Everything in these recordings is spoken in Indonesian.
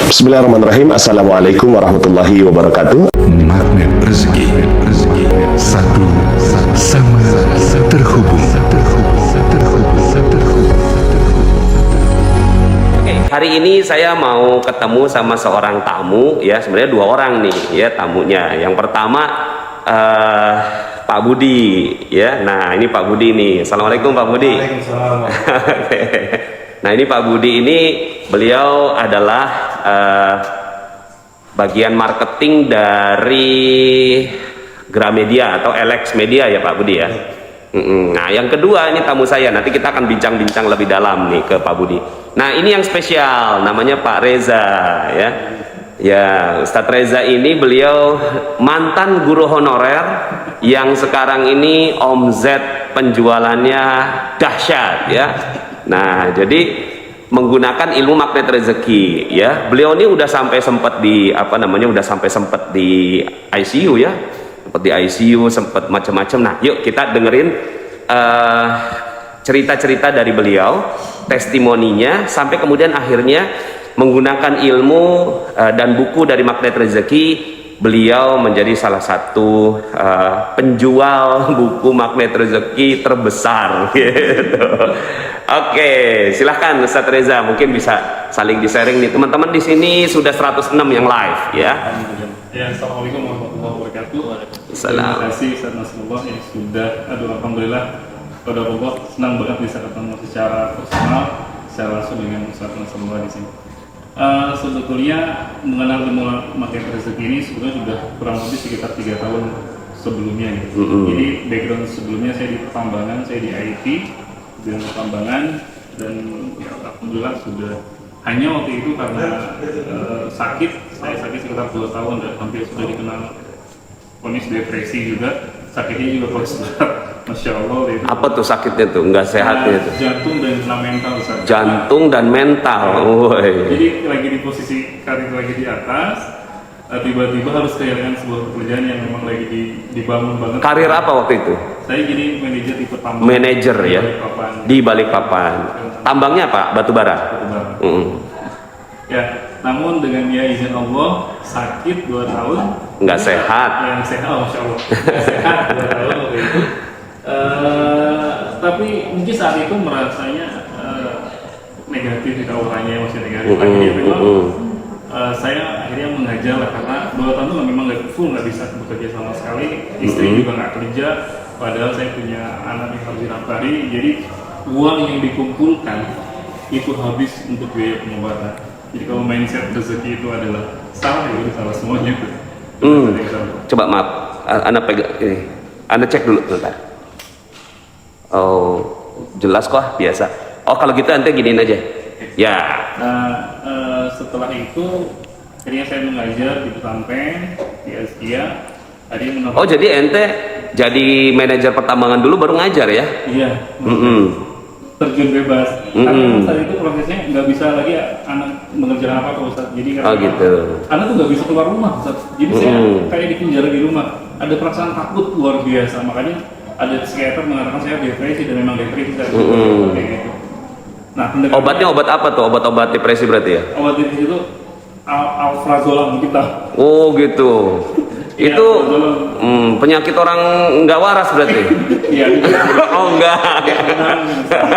Bismillahirrahmanirrahim. Assalamualaikum warahmatullahi wabarakatuh. Magnet rezeki, satu sama terhubung. Oke, hari ini saya mau ketemu sama seorang tamu ya, sebenarnya dua orang nih ya tamunya. Yang pertama Pak Budi ya. Nah, ini Pak Budi nih. Assalamualaikum Pak Budi. Waalaikumsalam. Nah, ini Pak Budi ini beliau adalah bagian marketing dari Gramedia atau Alex Media ya Pak Budi ya. Nah, yang kedua ini tamu saya, nanti kita akan bincang-bincang lebih dalam nih ke Pak Budi. Nah, ini yang spesial, namanya Pak Reza ya. Ya, Ustadz Reza ini beliau mantan guru honorer yang sekarang ini omzet penjualannya dahsyat ya. Nah, jadi menggunakan ilmu magnet rezeki ya. Beliau ini udah sampai sempat di udah sampai sempat di ICU ya. Sempat di ICU, sempat macam-macam. Nah, yuk kita dengerin cerita-cerita dari beliau, testimoninya sampai kemudian akhirnya menggunakan ilmu dan buku dari magnet rezeki, beliau menjadi salah satu penjual buku magnet rezeki terbesar gitu. Oke, silahkan Ustadz Reza, mungkin bisa saling di-sharing nih. Teman-teman di sini sudah 106 yang live ya. Ya, assalamualaikum warahmatullahi wabarakatuh. Salam. Terima kasih Ustaz Nasrullah yang sudah, alhamdulillah pada Allah senang banget bisa ketemu secara personal, secara langsung dengan Ustaz Nasrullah di sini. Sebetulnya mengenal ilmu magnet rezeki ini sebetulnya sudah kurang lebih sekitar 3 tahun sebelumnya gitu. Jadi background sebelumnya saya di pertambangan, saya di IT bidang pertambangan, dan ya, alhamdulillah sudah, hanya waktu itu karena saya sakit sekitar 2 tahun dan hampir sudah dikenal vonis depresi juga, sakitnya juga kolesterol. Masya Allah itu. Apa tuh sakitnya tuh? Nggak sehatnya tuh? Jantung dan kena mental, Ustaz. Jantung dan mental. Woy. Jadi lagi di posisi karir lagi di atas, tiba-tiba harus kehilangan sebuah pekerjaan yang memang lagi dibangun banget. Karir apa waktu itu? Saya jadi manajer di pertambangan. Manajer ya, di Balikpapan. Tambangnya apa? Batu bara. Ya, namun dengan ya izin Allah sakit 2 tahun. Nggak sehat. Yang sehat, Masya Allah. Nggak sehat 2 tahun waktu itu. Tapi mungkin saat itu merasanya negatif, di auranya masih negatif. Akhirnya memang saya akhirnya mengajar lah, karena 2 tahun itu memang nggak bisa bekerja sama sekali. Istri juga nggak kerja, padahal saya punya anak yang harus dinafkahi. Jadi uang yang dikumpulkan itu habis untuk biaya pengobatan. Jadi kalau mindset rezeki itu adalah salah, ya salah semuanya itu. Coba maaf, Anda pegang ini. Anda cek dulu bentar. Oh, jelas kok, biasa. Oh, kalau gitu Anda giniin aja. Ya. Nah, setelah itu akhirnya saya mengajar di Petampeng, di Azkia. Oh, jadi ente jadi manajer pertambangan dulu baru ngajar ya? Iya. Terjun bebas. Karena saat itu prosesnya nggak bisa lagi anak mengerjakan apa Ustaz. Jadi gitu. Anak tuh nggak bisa keluar rumah, Ustaz. Jadi saya kayak dipenjara di rumah. Ada perasaan takut luar biasa. Makanya ada psikiater mengatakan saya depresi, dan memang depresi kayak gitu. Nah, obatnya obat apa tuh? Obat-obat depresi berarti ya? Obat depresi itu alprazolam kita. Oh gitu. Ya, itu penyakit orang nggak waras berarti? Iya. Oh enggak.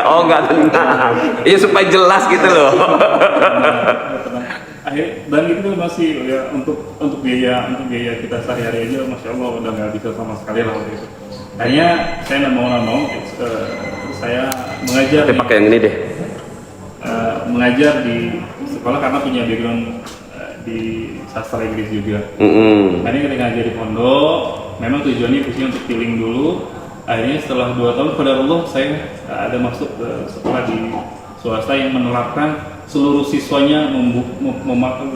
Oh enggak tenang. Iya supaya jelas gitu loh. Dan itu masih ya untuk biaya kita sehari-hari aja, Masya Allah udah nggak bisa sama sekali lah waktu itu. Hanya saya nggak mau saya mengajar. Kita pakai yang ini deh. Mengajar di sekolah karena punya background di sastra Inggris juga. Akhirnya ketika ngajar di pondok, memang tujuannya khususnya untuk healing dulu. Akhirnya setelah 2 tahun pada Allah saya ada masuk ke sekolah di swasta yang menerapkan seluruh siswanya,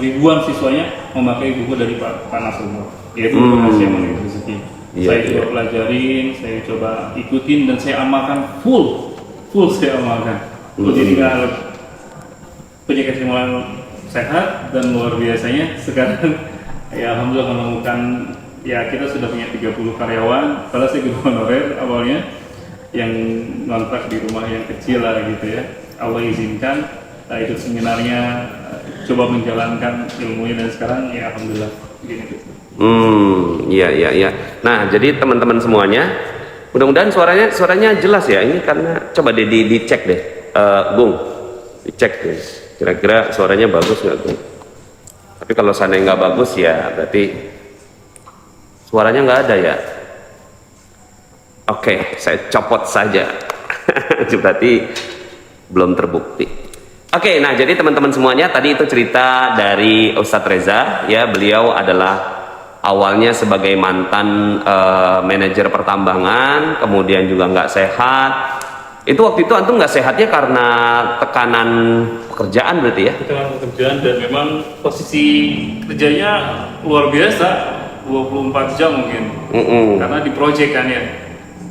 ribuan siswanya memakai buku dari Pak Nasrullah, yaitu Rahasia Magnet Rezeki. Saya coba pelajarin, saya coba ikutin, dan saya amalkan full saya amalkan. Jadi penyakit saya mulai sehat, dan luar biasanya sekarang ya alhamdulillah menemukan, ya kita sudah punya 30 karyawan. Kalau saya guru honorer awalnya yang ngontrak di rumah yang kecil lah gitu ya, Allah izinkan ikut seminarnya coba menjalankan ilmunya, dan sekarang ya alhamdulillah begini gitu. Iya. Nah, jadi teman-teman semuanya, mudah-mudahan suaranya jelas ya. Ini karena coba deh dicek deh, Bung, dicek deh. Kira-kira suaranya bagus nggak, Bung? Tapi kalau seandainya nggak bagus ya berarti suaranya nggak ada ya. Oke, saya copot saja. Berarti belum terbukti. Oke, nah jadi teman-teman semuanya, tadi itu cerita dari Ustadz Reza ya. Beliau adalah awalnya sebagai mantan manajer pertambangan, kemudian juga nggak sehat. Itu waktu itu antum nggak sehatnya karena tekanan pekerjaan berarti ya? Tekanan pekerjaan, dan memang posisi kerjanya luar biasa, 24 jam mungkin. Karena di project kan ya.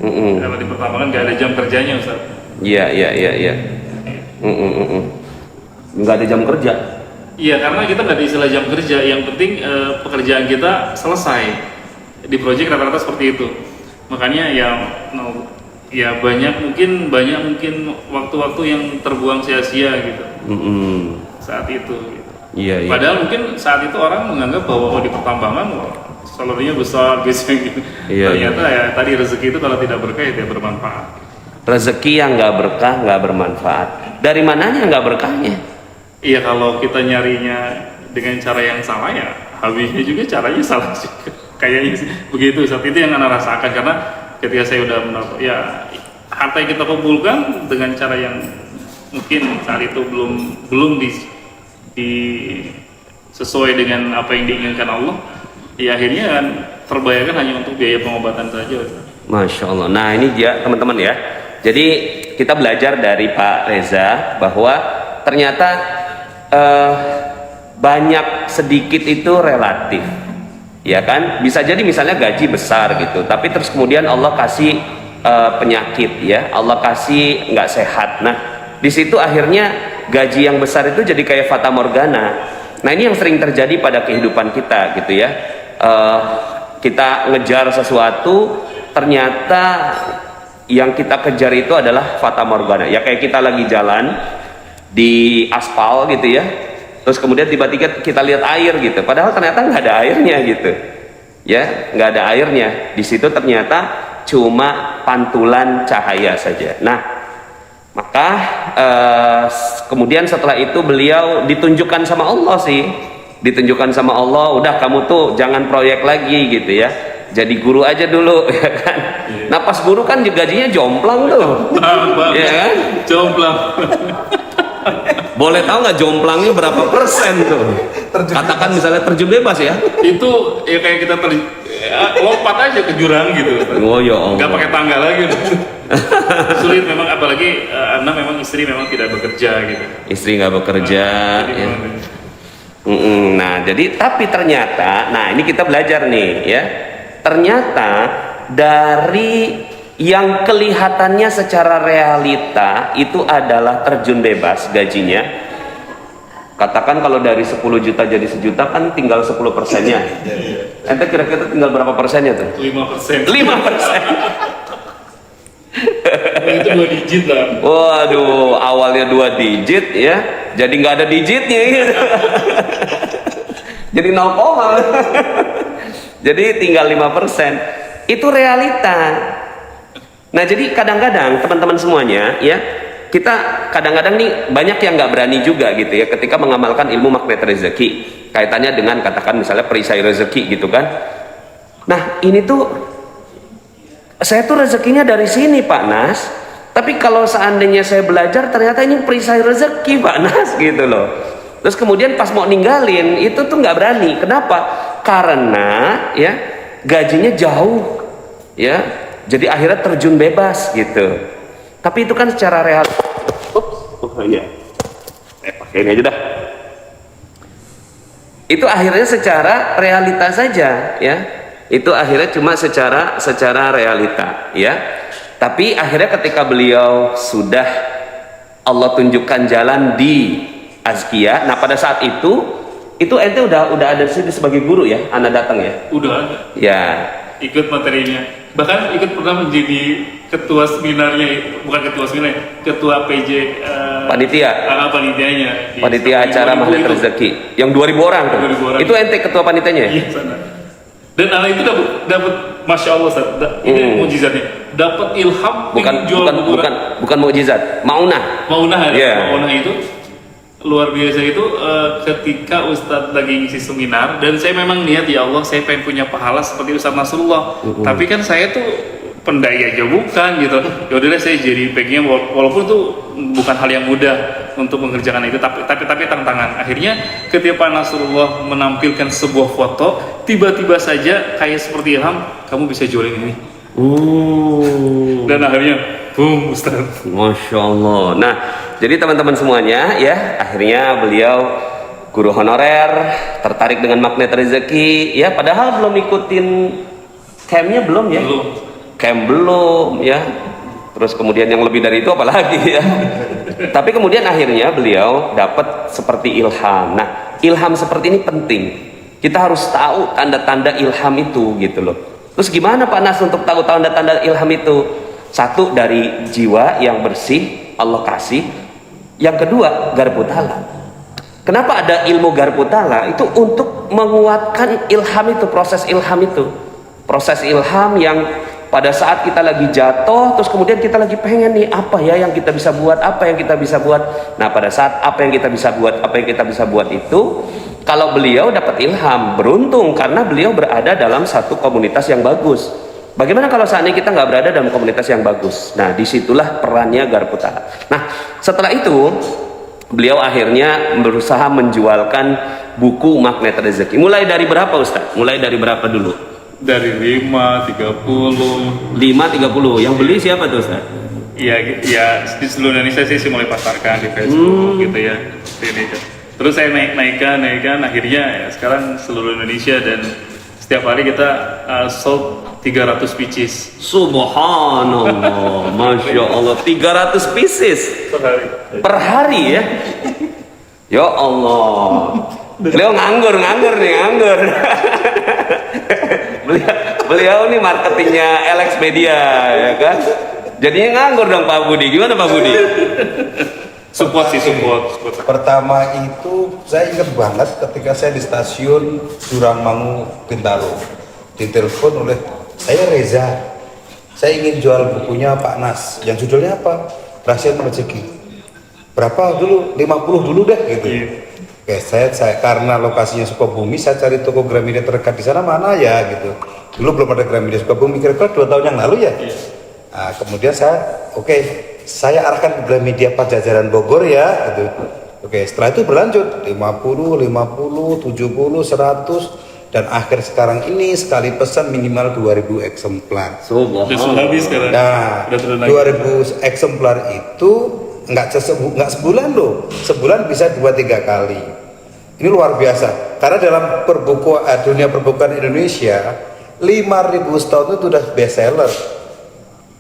Kalau di pertambangan nggak ada jam kerjanya, Ustaz. Iya. Nggak ada jam kerja. Iya, karena kita nggak ada istilah jam kerja. Yang penting pekerjaan kita selesai. Di project rata-rata seperti itu. Makanya ya banyak mungkin waktu-waktu yang terbuang sia-sia gitu. Saat itu. Gitu. Iya. Padahal mungkin saat itu orang menganggap bahwa di pertambangan salarinya besar gitu. Ternyata ya tadi rezeki itu kalau tidak berkah ya tidak bermanfaat. Rezeki yang nggak berkah nggak bermanfaat. Dari mananya nggak berkahnya? Iya, kalau kita nyarinya dengan cara yang salah ya habisnya juga caranya salah juga. Kayaknya sih begitu. Saat itu yang Anda rasakan, karena ketika saya udah mendapat ya harta yang kita kumpulkan dengan cara yang mungkin saat itu belum sesuai dengan apa yang diinginkan Allah, ya akhirnya kan terbayarkan hanya untuk biaya pengobatan saja. Masya Allah. Nah ini dia teman-teman ya. Jadi kita belajar dari Pak Reza bahwa ternyata banyak sedikit itu relatif, ya kan? Bisa jadi misalnya gaji besar gitu, tapi terus kemudian Allah kasih penyakit ya, Allah kasih nggak sehat. Nah di situ akhirnya gaji yang besar itu jadi kayak fata morgana. Nah ini yang sering terjadi pada kehidupan kita gitu ya. Kita ngejar sesuatu, ternyata yang kita kejar itu adalah fata morgana. Ya kayak kita lagi jalan di aspal gitu ya, terus kemudian tiba-tiba kita lihat air gitu, padahal ternyata nggak ada airnya gitu ya, nggak ada airnya. Di situ ternyata cuma pantulan cahaya saja. Nah maka kemudian setelah itu beliau ditunjukkan sama Allah sih, ditunjukkan sama Allah, udah kamu tuh jangan proyek lagi gitu ya, jadi guru aja dulu ya kan. Nah pas guru kan gajinya jomplang tuh ya kan, jomplang. Boleh tahu nggak jomplangnya berapa persen tuh? Katakan misalnya terjun bebas ya, itu ya kayak kita lompat aja ke jurang gitu. Oh ya Allah, nggak pakai tangga lagi. Sulit memang, apalagi Anda memang istri memang tidak bekerja gitu. Istri nggak bekerja ya. Nah jadi tapi ternyata, nah ini kita belajar nih ya, ternyata dari yang kelihatannya secara realita itu adalah terjun bebas gajinya. Katakan kalau dari 10 juta jadi 1 juta kan tinggal 10%-nya. Ente kira-kira tinggal berapa persennya tuh? 5%. 5%. Itu 2 digit lah. Waduh, awalnya 2 digit ya, jadi nggak ada digitnya gitu. Jadi 0, jadi tinggal 5%. Itu realita. Nah jadi kadang-kadang teman-teman semuanya ya, kita kadang-kadang nih banyak yang nggak berani juga gitu ya ketika mengamalkan ilmu magnet rezeki, kaitannya dengan katakan misalnya perisai rezeki gitu kan. Nah ini tuh saya tuh rezekinya dari sini Pak Nas, tapi kalau seandainya saya belajar ternyata ini perisai rezeki Pak Nas gitu loh. Terus kemudian pas mau ninggalin itu tuh nggak berani. Kenapa? Karena ya gajinya jauh ya, jadi akhirnya terjun bebas gitu. Tapi itu kan secara real. Iya. Pakai ini aja dah. Itu akhirnya secara realita saja ya. Itu akhirnya cuma secara realita ya. Tapi akhirnya ketika beliau sudah Allah tunjukkan jalan di Azkia, nah pada saat itu ente udah ada di sini sebagai guru ya, Anda datang ya? Udah ada. Ya. Ikut materinya. bahkan ikut pernah menjadi ketua seminarnya, bukan ketua seminar, ketua PJ panitianya panitia acara Magnet Rezeki yang 2000 orang tuh. 2000 orang. Itu ente ketua panitianya? Iya, sana. Dan anak itu dapat Masya Allah, Ustaz. Ini mujizatnya, dapat ilham. Bukan mukjizat, maunah Yeah. maunah itu luar biasa. Itu ketika Ustadz lagi ngisi seminar, dan saya memang niat, ya Allah saya pengen punya pahala seperti Ustadz Nasrullah. Tapi kan saya tuh pendai aja bukan gitu. Ya udahlah saya jadi pengen, walaupun itu bukan hal yang mudah untuk mengerjakan itu, tapi tantangan. Akhirnya ketika Pak Nasrullah menampilkan sebuah foto, tiba-tiba saja kayak seperti ilham, kamu bisa jualin ini. Dan akhirnya boom, Ustaz. Masya Allah. Nah, jadi teman-teman semuanya ya, akhirnya beliau guru honorer, tertarik dengan Magnet Rezeki ya, padahal belum ikutin campnya belum ya? Camp belum ya. Terus kemudian yang lebih dari itu apalagi ya. Tapi kemudian akhirnya beliau dapat seperti ilham. Nah, ilham seperti ini penting. Kita harus tahu tanda-tanda ilham itu gitu loh. Terus gimana Pak Nas untuk tahu tanda-tanda ilham itu? Satu, dari jiwa yang bersih Allah kasih. Yang kedua, garpu tala. Kenapa ada ilmu garpu tala? Itu untuk menguatkan ilham itu, proses ilham itu. Proses ilham yang pada saat kita lagi jatuh, terus kemudian kita lagi pengen nih, apa ya yang kita bisa buat, apa yang kita bisa buat. Nah, pada saat apa yang kita bisa buat itu, kalau beliau dapat ilham, beruntung karena beliau berada dalam satu komunitas yang bagus. Bagaimana kalau seandainya kita nggak berada dalam komunitas yang bagus? Nah, disitulah perannya garpu tala. Nah, setelah itu beliau akhirnya berusaha menjualkan buku Magnet Rezeki. Mulai dari berapa, Ustaz? Mulai dari berapa dulu? Dari 5, 30. 5, 30. Yang beli siapa tuh, Ustaz? Iya, di seluruh Indonesia sih mulai pasarkan di Facebook gitu ya. Terus saya naikkan, akhirnya ya, sekarang seluruh Indonesia, dan setiap hari kita sold 300 pieces. Subhanallah, Masya Allah, 300 pieces per hari ya. Ya Allah, beliau nganggur nih. Beliau nih marketingnya Alex Media ya kan. Jadinya nganggur dong Pak Budi. Gimana Pak Budi? Support. Pertama itu saya ingat banget ketika saya di stasiun Durangmangu Bintaro, ditelepon oleh saya Reza. Saya ingin jual bukunya Pak Nas yang judulnya apa? Rahasia Rezeki. Berapa dulu? 50 dulu deh gitu. Oke, saya karena lokasinya Sukabumi, saya cari toko Gramedia terdekat di sana mana ya gitu. Dulu belum ada Gramedia Sukabumi, kira-kira 2 tahun yang lalu ya. Nah, kemudian saya arahkan ke Gramedia Pajajaran Bogor ya gitu. Oke, setelah itu berlanjut 50, 70, 100, dan akhir sekarang ini sekali pesan minimal 2000 eksemplar. Sudah habis sekarang. Nah, 2000 eksemplar itu nggak sebulan loh, sebulan bisa 2-3 kali. Ini luar biasa, karena dalam dunia perbukuan Indonesia 5.000 setahun itu sudah best seller.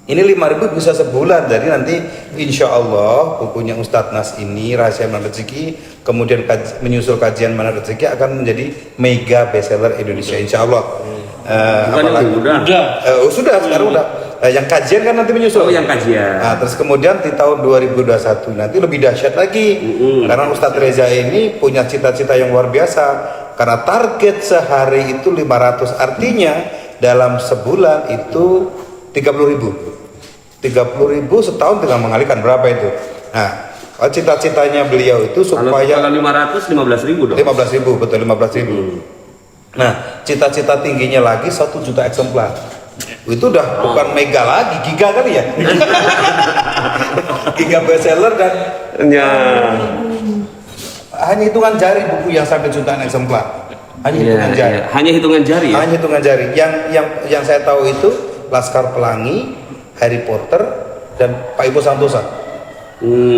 Ini 5.000 bisa sebulan, jadi nanti insya Allah bukunya Ustadz Nas ini, Rahasia Magnet Rezeki, kemudian menyusul kajian Magnet Rezeki akan menjadi mega best seller Indonesia insya Allah. Sudah sekarang udah. Yang kajian kan nanti menyusul. Oh, yang kajian. Nah, terus kemudian di tahun 2021 nanti lebih dahsyat lagi. Karena Ustadz Reza ini punya cita-cita yang luar biasa. Karena target sehari itu 500, artinya dalam sebulan itu 30.000. 30.000 setahun tinggal mengalihkan berapa itu. Nah, cita-citanya beliau itu supaya kalau 500 15.000 dong. 15.000, betul 15.000. Nah, cita-cita tingginya lagi 1 juta eksemplar. Itu udah bukan mega lagi, giga kali ya. Giga bestseller dan hanya hitungan jari buku yang sampai jutaan eksemplar. Hitungan jari. Hanya hitungan jari ya? Hanya hitungan jari. Yang saya tahu itu Laskar Pelangi, Harry Potter, dan Pak Ibu Santosa.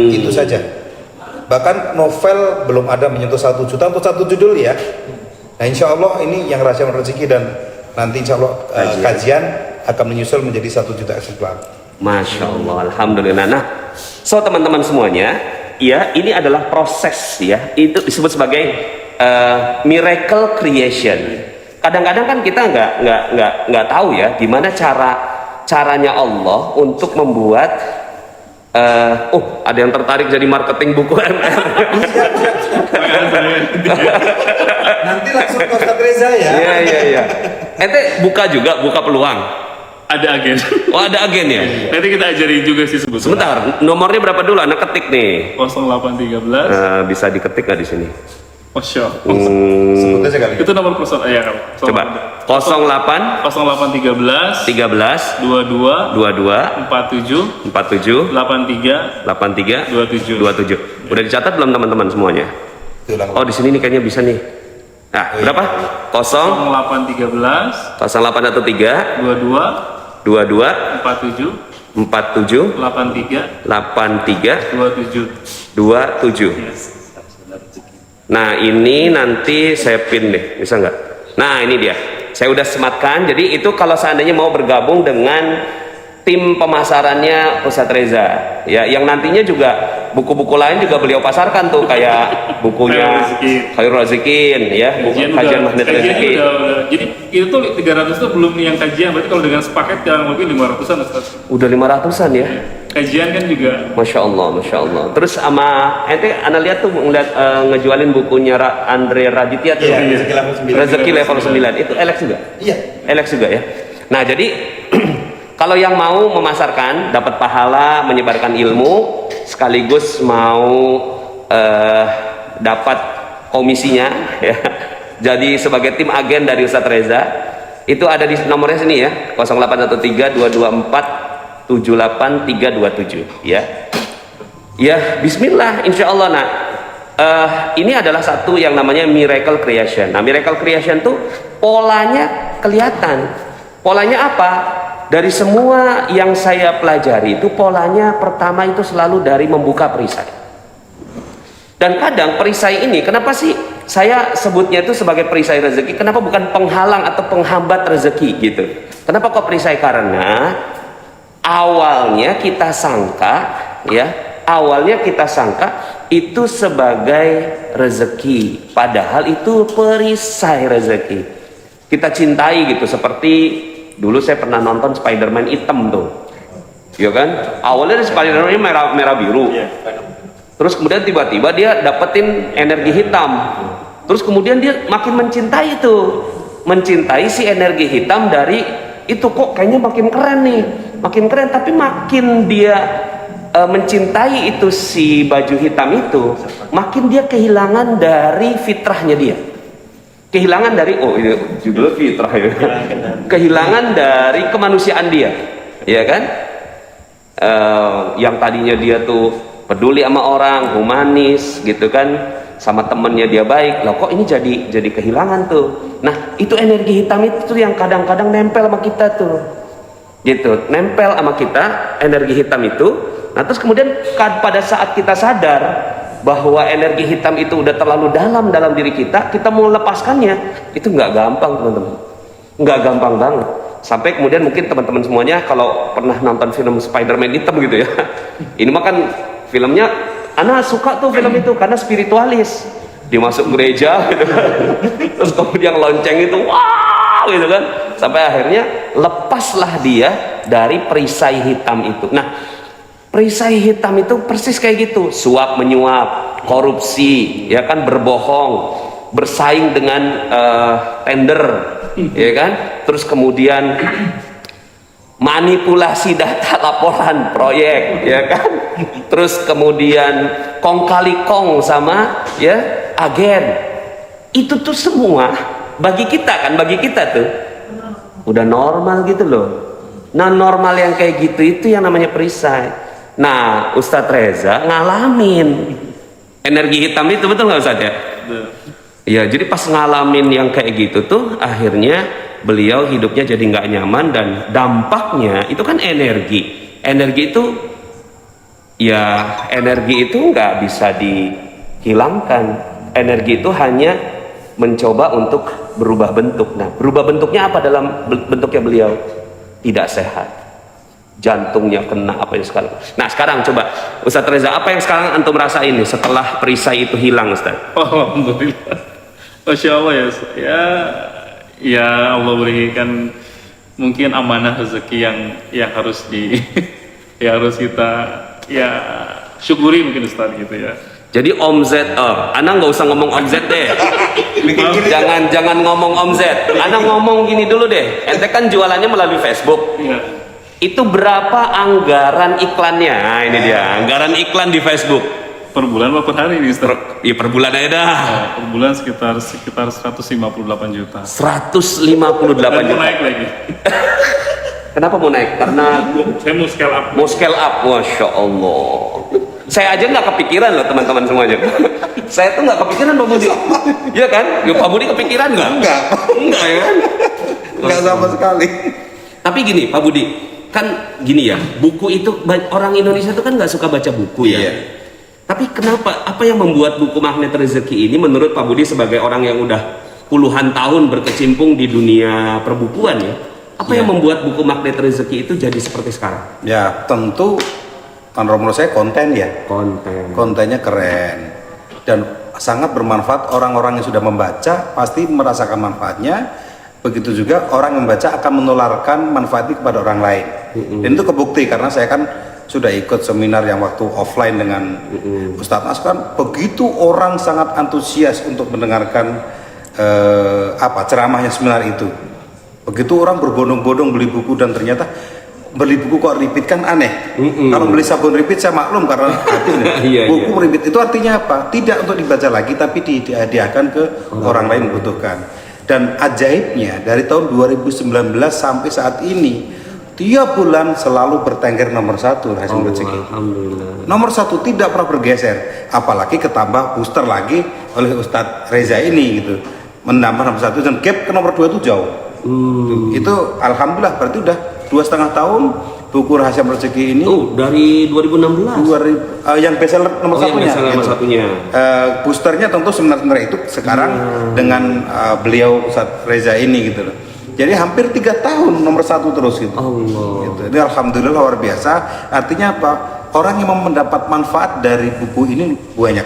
Itu saja. Bahkan novel belum ada menyentuh 1 juta untuk 1 judul ya. Nah, insya Allah ini yang Rahasia Rezeki, dan nanti insya Allah kajian akan menyusul menjadi 1 juta eksemplar. Masya Allah, Alhamdulillah. Nah, so teman-teman semuanya, ya ini adalah proses ya. Itu disebut sebagai miracle creation. kadang-kadang kan kita nggak tahu ya gimana caranya Allah untuk membuat ada yang tertarik jadi marketing buku ML. Nanti langsung ke Ustadz Reza ya. Iya. Ente buka peluang. Ada agen. Oh, ada agen ya? Nanti kita ajarin juga sih sebetulnya. Sebentar, nomornya berapa dulu? Anak ketik nih. 0813. Bisa diketik nggak di sini? Osho. Sebut aja kali. Itu nomor personal ya kan? Coba. 08 0813 13 22 22 47 47 83 83 27. 27. Udah dicatat belum teman-teman semuanya? Oh, di sini nih kayaknya bisa nih. Nah, berapa? 0813 0813 22 22 47 47 83 83 27. 27. Nah, ini nanti saya pin deh, bisa nggak? Nah, ini dia. Saya udah sematkan. Jadi itu kalau seandainya mau bergabung dengan tim pemasarannya Ustadz Reza, ya, yang nantinya juga buku-buku lain juga beliau pasarkan tuh, kayak bukunya Khairul Razikin, ya, buku kajian Magnet Rezeki. Jadi itu tuh 300 tuh belum yang kajian, berarti kalau dengan sepaket kurang lebih 500-an Ustaz. Udah 500-an ya. Kajian kan juga. Masya Allah. Terus sama ente Anda lihat tuh ngejualin bukunya Andre Raditya tuh. Iya, Rezeki level 9. Itu Alex juga? Iya. Alex juga ya. Nah, jadi kalau yang mau memasarkan, dapat pahala, menyebarkan ilmu, sekaligus mau dapat komisinya, ya, jadi sebagai tim agen dari Ustadz Reza, itu ada di nomornya sini ya, 0813 224 78327 ya. Ya, bismillah, insya Allah. Nah, ini adalah satu yang namanya miracle creation. Nah, miracle creation tuh polanya kelihatan. Polanya apa? Dari semua yang saya pelajari itu polanya pertama itu selalu dari membuka perisai. Dan kadang perisai ini, kenapa sih saya sebutnya itu sebagai perisai rezeki? Kenapa bukan penghalang atau penghambat rezeki gitu? Kenapa kok perisai? Karena awalnya kita sangka, ya, itu sebagai rezeki, padahal itu perisai rezeki. Kita cintai gitu, seperti dulu saya pernah nonton Spider-Man hitam tuh, ya kan? Awalnya Spider-Man merah biru, terus kemudian tiba-tiba dia dapetin energi hitam, terus kemudian dia makin mencintai si energi hitam dari itu, kok kayaknya makin keren nih, tapi makin dia mencintai itu si baju hitam itu, makin dia kehilangan dari fitrahnya dia. Kehilangan dari, ini judul fitrah ya. Kehilangan dari kemanusiaan dia, ya kan? Yang tadinya dia tuh peduli sama orang, humanis gitu kan, sama temennya dia baik, loh kok ini jadi kehilangan tuh. Nah, itu energi hitam itu yang kadang-kadang nempel sama kita tuh, gitu, nempel sama kita energi hitam itu. Nah, terus kemudian pada saat kita sadar bahwa energi hitam itu udah terlalu dalam diri kita mau lepaskannya itu nggak gampang, teman-teman, nggak gampang banget. Sampai kemudian mungkin teman-teman semuanya kalau pernah nonton film Spider-Man hitam gitu ya, ini mah kan filmnya, Ana suka tuh film itu karena spiritualis, dia masuk gereja gitu kan, terus kemudian lonceng itu wow gitu kan, sampai akhirnya lepaslah dia dari perisai hitam itu. Nah, perisai hitam itu persis kayak gitu, suap menyuap, korupsi, ya kan, berbohong, bersaing dengan tender, ya kan, terus kemudian manipulasi data laporan proyek, ya kan, terus kemudian kong kali kong sama ya agen. Itu tuh semua bagi kita tuh udah normal gitu loh. Nah, normal yang kayak gitu itu yang namanya perisai. Nah, Ustadz Reza ngalamin energi hitam itu, betul nggak Ustadz ya? Ya, jadi pas ngalamin yang kayak gitu tuh akhirnya beliau hidupnya jadi nggak nyaman, dan dampaknya itu kan energi itu, ya, energi itu nggak bisa dihilangkan. Energi itu hanya mencoba untuk berubah bentuk. Nah, berubah bentuknya apa dalam bentuknya beliau? Tidak sehat, jantungnya kena apa yang sekarang. Nah, sekarang coba Ustadz Reza, apa yang sekarang antum rasain nih setelah perisai itu hilang, Ustadz? Oh, alhamdulillah, masya Allah ya Ustaz. Ya Allah berikan mungkin amanah rezeki yang harus yang harus kita ya syukuri mungkin Ustaz gitu ya. Jadi Om Z, Ana nggak usah ngomong Om Z deh. Jangan ngomong Om Z. Ana ngomong gini dulu deh. Ente kan jualannya melalui Facebook. Iya. Itu berapa anggaran iklannya? Nah, ini dia, anggaran iklan di Facebook. Per bulan apa per hari nih Ustaz? Iya per bulan aja dah. Per bulan sekitar 158 juta. 158 Dan mau juta. naik lagi. Kenapa mau naik? Karena Saya mau scale up. mau scale up. Masya Allah. Saya aja nggak kepikiran loh teman-teman semuanya. Saya tuh nggak kepikiran Pak Budi. Iya kan? Ya, Pak Budi kepikiran nggak? Enggak ya kan? Enggak sama sekali. Tapi gini Pak Budi, kan gini ya, buku itu orang Indonesia tuh kan nggak suka baca buku ya. Iya. Tapi kenapa? Apa yang membuat buku Magnet Rezeki ini menurut Pak Budi sebagai orang yang udah puluhan tahun berkecimpung di dunia perbukuan ya? Apa yang membuat buku Magnet Rezeki itu jadi seperti sekarang? Ya tentu menurut saya konten ya. Kontennya keren dan sangat bermanfaat. Orang-orang yang sudah membaca pasti merasakan manfaatnya. Begitu juga orang yang membaca akan menularkan manfaat itu kepada orang lain. Dan itu kebukti karena saya kan sudah ikut seminar yang waktu offline dengan Ustadz Mas kan begitu orang sangat antusias untuk mendengarkan ceramahnya seminar itu. Begitu orang berbondong-bondong beli buku dan ternyata beli buku kok repeat kan aneh. Kalau beli sabun repeat saya maklum karena buku repeat itu artinya apa? Tidak untuk dibaca lagi tapi dihadiahkan ke orang lain membutuhkan. Dan ajaibnya dari tahun 2019 sampai saat ini tiap bulan selalu bertengger nomor 1 Hasyim Rezeki. Nomor 1 tidak pernah bergeser, apalagi ketambah booster lagi oleh Ustadz Reza ini gitu, menambah nomor 1 dan gap ke nomor 2 itu jauh. Itu alhamdulillah berarti udah 2,5 tahun buku Rahasia Rezeki ini. Dari 2016. Yang bestseller nomor satunya. Boosternya tentu seminar itu sekarang dengan beliau Ustadz Reza ini gitu loh. Jadi hampir 3 tahun nomor 1 terus gitu. Gitu. Ini alhamdulillah luar biasa. Artinya apa? Orang yang mendapat manfaat dari buku ini banyak.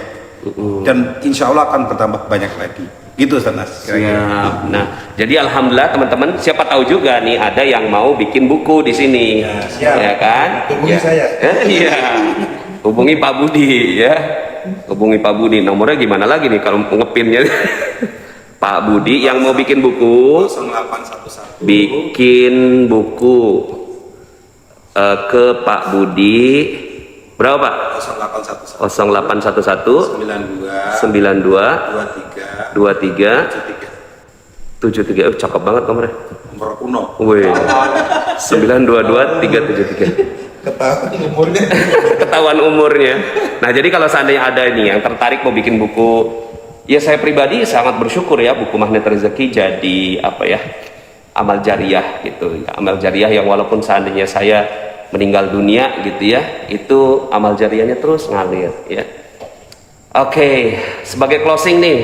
Dan insya Allah akan bertambah banyak lagi. Gitu Ustaz. Siap. Nah, jadi alhamdulillah teman-teman, siapa tahu juga nih ada yang mau bikin buku di sini. Ya kan? Hubungi saya. Iya. Hubungi Pak Budi ya. Hubungi Pak Budi. Nomornya gimana lagi nih kalau ngepinnya? Pak Budi yang mau bikin buku 0811 bikin buku ke Pak Budi berapa Pak? 0811 92 23 73. Cakep banget nomornya. nomor kuno. Wih. 922 373. Ketahuan umurnya. Ketahuan umurnya. Nah, jadi kalau seandainya ada nih yang tertarik mau bikin buku, ya saya pribadi sangat bersyukur ya buku Magnet Rezeki jadi apa ya? Amal jariah gitu. Amal jariah yang walaupun seandainya saya meninggal dunia gitu ya, itu amal jariahnya terus ngalir ya. Oke, sebagai closing nih,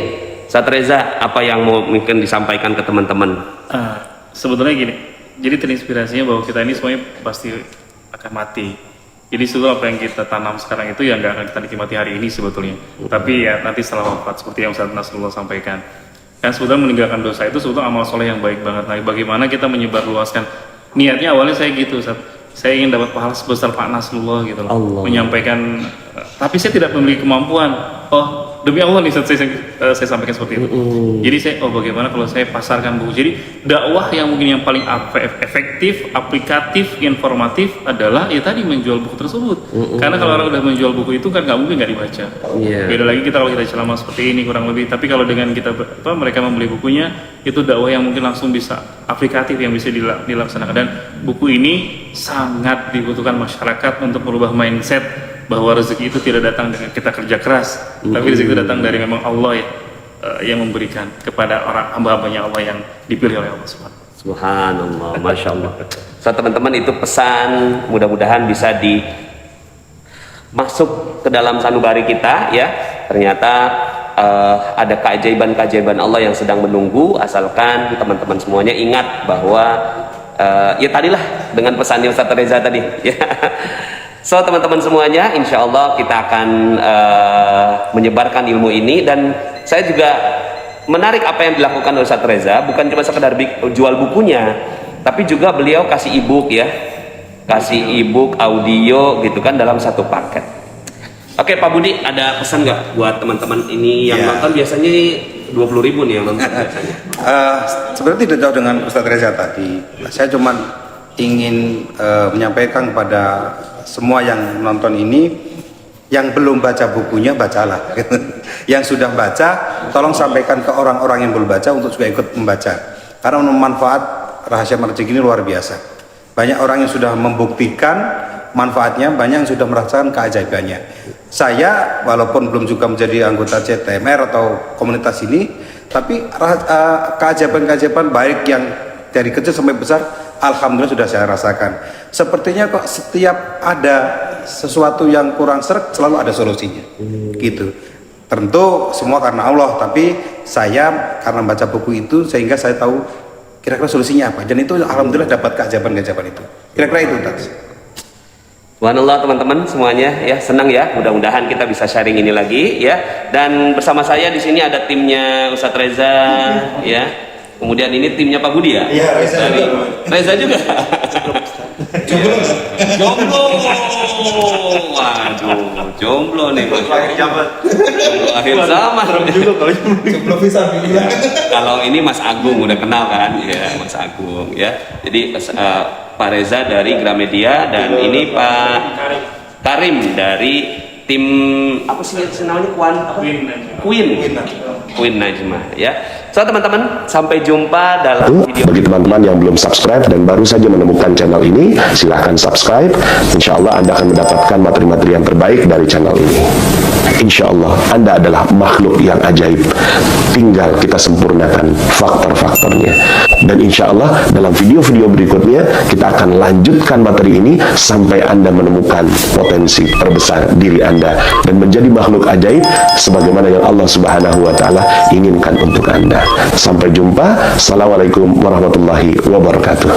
Ustaz Reza, apa yang mau mungkin disampaikan ke teman-teman? Sebetulnya gini, jadi terinspirasinya bahwa kita ini semuanya pasti akan mati. Jadi sebetulnya apa yang kita tanam sekarang itu ya nggak akan kita nikmati hari ini sebetulnya. Tapi ya nanti setelah wafat seperti yang Ustaz Nasrullah sampaikan. Kan sebetulnya meninggalkan dosa itu sebetulnya amal soleh yang baik banget. Nah, bagaimana kita menyebarluaskan? Niatnya awalnya saya gitu, Ustaz. Saya ingin dapat pahala sebesar Pak Nasrullah gitu loh. Menyampaikan, tapi saya tidak memiliki kemampuan. Oh, demi Allah nih saya sampaikan seperti itu. Jadi saya, bagaimana kalau saya pasarkan buku? Jadi dakwah yang mungkin yang paling efektif, aplikatif, informatif adalah ya tadi menjual buku tersebut. Karena kalau orang udah menjual buku itu kan nggak mungkin nggak dibaca. Beda lagi kita kalau kita ceramah seperti ini kurang lebih. Tapi kalau dengan kita mereka membeli bukunya, itu dakwah yang mungkin langsung bisa aplikatif yang bisa dilaksanakan. Dan buku ini sangat dibutuhkan masyarakat untuk merubah mindset bahwa rezeki itu tidak datang dengan kita kerja keras, tapi rezeki itu datang dari memang Allah yang memberikan kepada orang hamba-hambanya Allah yang dipilih oleh Allah Subhanallah, Masya Allah. So teman-teman, itu pesan mudah-mudahan bisa masuk ke dalam sanubari kita ya. Ternyata ada keajaiban-keajaiban Allah yang sedang menunggu, asalkan teman-teman semuanya ingat bahwa ya tadilah dengan pesannya Ustaz Reza tadi ya. So teman-teman semuanya, insya Allah kita akan menyebarkan ilmu ini. Dan saya juga menarik apa yang dilakukan oleh Ustadz Reza, bukan cuma sekedar jual bukunya, tapi juga beliau kasih e-book ya, kasih e-book, audio gitu kan dalam satu paket. Oke Pak Budi, ada pesan nggak buat teman-teman ini yang nonton? Biasanya 20.000 nih yang nonton biasanya. Sebenarnya tidak jauh dengan Ustadz Reza tadi. Saya cuma ingin menyampaikan kepada semua yang nonton ini, yang belum baca bukunya bacalah. Yang sudah baca, tolong sampaikan ke orang-orang yang belum baca untuk juga ikut membaca. Karena manfaat rahasia rezeki ini luar biasa. Banyak orang yang sudah membuktikan manfaatnya, banyak yang sudah merasakan keajaibannya. Saya walaupun belum juga menjadi anggota CTMR atau komunitas ini, tapi keajaiban-keajaiban baik yang dari kecil sampai besar, alhamdulillah sudah saya rasakan. Sepertinya kok setiap ada sesuatu yang kurang sreg selalu ada solusinya. Gitu. Tentu semua karena Allah, tapi saya karena baca buku itu sehingga saya tahu kira-kira solusinya apa. Dan itu alhamdulillah dapat keajaiban-keajaiban itu. Kira-kira itu, Tats. Subhanallah teman-teman semuanya ya, senang ya, mudah-mudahan kita bisa sharing ini lagi ya. Dan bersama saya di sini ada timnya Ustadz Reza ya. Kemudian ini timnya Pak Budi ya. Iya, Reza dari juga. Reza juga. Jomblo. Waduh, jomblo nih. Jomblo akhir zaman. Jomblo bisa bilang. Kalau ini Mas Agung udah kenal kan? Ya, Mas Agung ya. Jadi Pak Reza dari Gramedia dan ini Pak Karim dari tim apa sih namanya? Queen Najma ya. So teman-teman, sampai jumpa dalam video. Bagi teman-teman yang belum subscribe dan baru saja menemukan channel ini, silahkan subscribe. Insya Allah Anda akan mendapatkan materi-materi yang terbaik dari channel ini. Insya Allah Anda adalah makhluk yang ajaib. Tinggal kita sempurnakan faktor-faktornya. Dan insya Allah dalam video-video berikutnya kita akan lanjutkan materi ini sampai Anda menemukan potensi terbesar diri Anda dan menjadi makhluk ajaib sebagaimana yang Allah Subhanahu wa Ta'ala inginkan untuk Anda. Sampai jumpa. Assalamualaikum warahmatullahi wabarakatuh.